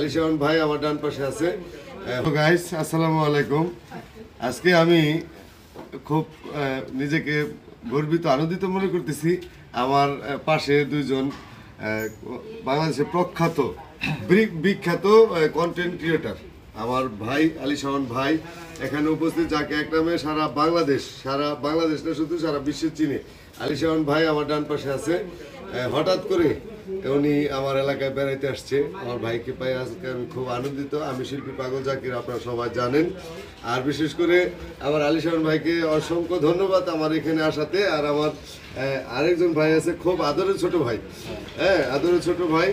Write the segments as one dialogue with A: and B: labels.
A: আলিশান ভাই আমার ডান পাশে আছে। গাইস আসসালামু আলাইকুম। আজকে আমি খুব নিজেকে গর্বিত আনন্দিত মনে করতেছি। আমার পাশে দুইজন বাংলাদেশের প্রখ্যাত বিখ্যাত কন্টেন্ট ক্রিয়েটার আমার ভাই আলিশান ভাই এখানে উপস্থিত, যাকে এক নামে সারা বাংলাদেশ না শুধু সারা বিশ্বে চিনে। আলিশান ভাই আমার ডান পাশে আছে। হঠাৎ করে উনি আমার এলাকায় বেড়াইতে আসছে। আমার ভাইকে পাই আজকে আমি খুব আনন্দিত। আমি শিল্পী পাগল জাকির, আপনারা সবাই জানেন। আর বিশেষ করে আমার আলিশান ভাইকে অসংখ্য ধন্যবাদ আমার এখানে আসাতে। আর আমার আরেকজন ভাই আছে, খুব আদরের ছোট ভাই, আদরের ছোট ভাই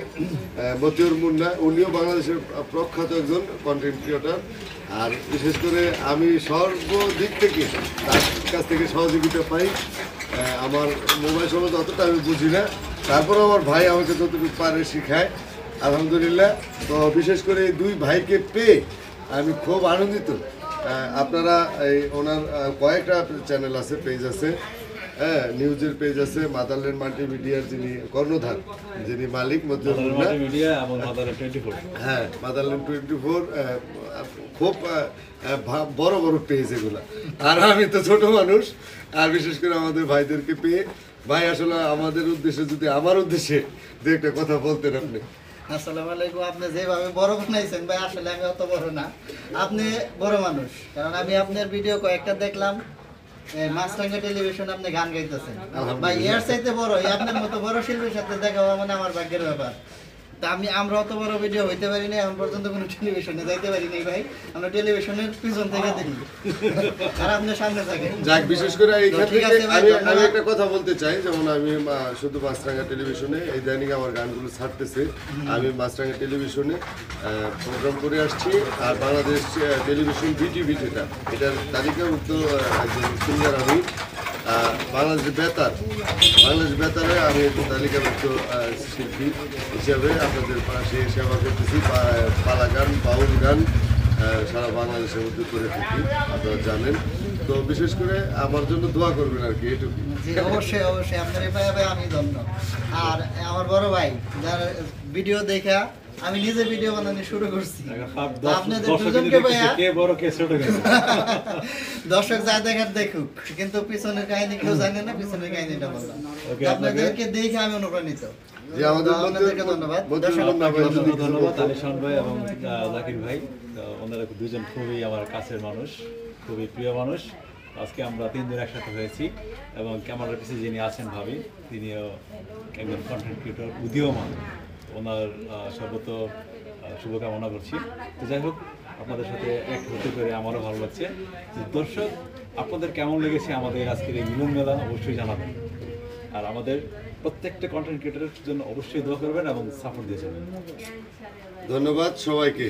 A: মতিউর মুন্না। উনিও বাংলাদেশের প্রখ্যাত একজন কন্টেন্ট ক্রিয়েটার। আর বিশেষ করে আমি সর্বদিক থেকে তার কাছ থেকে সহযোগিতা পাই। আমার মোবাইল সম্বন্ধে অতটা আমি বুঝি না, তারপরে আমার ভাই আমাকে যতটুকু পারে শেখায়, আলহামদুলিল্লাহ। তো বিশেষ করে এই দুই ভাইকে পেয়ে আমি খুব আনন্দিত। আপনারা এই ওনার কয়েকটা চ্যানেল আছে, পেজ আছে, নিউজের পেজ আছে। মাদারল্যান্ড মাল্টিমিডিয়ার যিনি কর্ণধার, যিনি মালিক মাদারল্যান্ড 24, হ্যাঁ মাদারল্যান্ড 24 খুব বড় বড় পেজ এগুলা। আর আমি তো ছোট মানুষ। আর বিশেষ করে আমাদের ভাইদেরকে পেয়ে, ভাই আসলে আমাদের উদ্দেশ্যে যদি আমার উদ্দেশ্যে দু একটা কথা বলতেন আপনি।
B: আসসালামু আলাইকুম। আপনি যেভাবে বড় বানাইছেন ভাই, আসলে আমি অত বড় না, আপনি বড় মানুষ। কারণ আমি আপনার ভিডিও কয়েকটা দেখলাম, মাছরাঙ্গা টেলিভিশন আপনি গান গাইতেছেন ভাই, এর চাইতে বড় আপনার মতো বড় শিল্পীর সাথে দেখা হওয়া মানে আমার ভাগ্যের ব্যাপার। তা আমরা অত বড় ভিডিও হইতে পারি না, এখন পর্যন্ত কোনো টেলিভিশনে যাইতে পারি নাই ভাই। আমরা টেলিভিশনের পিছন থেকে দেখি, আর আপনি সামনে থাকেন।
A: যাক, বিশেষ করে এইখান থেকে আমি একটা কথা বলতে চাই, যেমন আমি শুধু মাছরাঙ্গা টেলিভিশনে এই দৈনিক আমার গানগুলো ছাড়তেছে। আমি মাছরাঙ্গা টেলিভিশনে প্রোগ্রাম করে আসছি। আর বাংলাদেশ টেলিভিশন বিটিভি, এটার তালিকাভুক্ত একজন সিঙ্গার আমি। বাংলাদেশ বেতারে আমি একটু তালিকাভুক্ত শিল্পী হিসাবে আপনাদের পাশে সেবা করতেছি। পালা গান, বাউল গান সারা বাংলাদেশের মধ্যে করে থাকি, আপনারা জানেন। তো বিশেষ করে আমার জন্য দোয়া করবেন আর কি, এটুকু।
B: অবশ্যই অবশ্যই, আপনার এই ভাই আমি ধন্য। আর আমার বড় ভাই যার ভিডিও দেখা আমি নিজে ভিডিও বানানো শুরু করছি। আপনাদের দুজনকে ভাইয়া দর্শক যা দেখার দেখুক, কিন্তু পিছনের কাহিনী কেউ জানে না। পিছনের কাহিনীটা বললাম, আপনাদেরকে দেখে আমি অনুপ্রাণিত।
A: আপনাদেরকে ধন্যবাদ
C: আলিশান ভাই এবং জাকির ভাই। ওনারা দুজন খুবই আমার কাছের মানুষ, খুবই প্রিয় মানুষ। আজকে আমরা 3 দিন একসাথে হয়েছি এবং ক্যামেরার পিছিয়ে যিনি আছেন ভাবি, তিনিও একজন কন্টেন্ট ক্রিয়েটর উদীয়মান। ওনার সর্বত শুভকামনা করছি। তো যাই হোক, আপনাদের সাথে এক হতে করে আমারও ভালো লাগছে। দর্শক, আপনাদের কেমন লেগেছে আমাদের আজকের এই মিলন মেলা অবশ্যই জানাবেন। আর আমাদের প্রত্যেকটা কন্টেন্ট ক্রিয়েটরের জন্য অবশ্যই দোয়া করবেন এবং সাপোর্ট দিয়ে যাবেন।
A: ধন্যবাদ সবাইকে।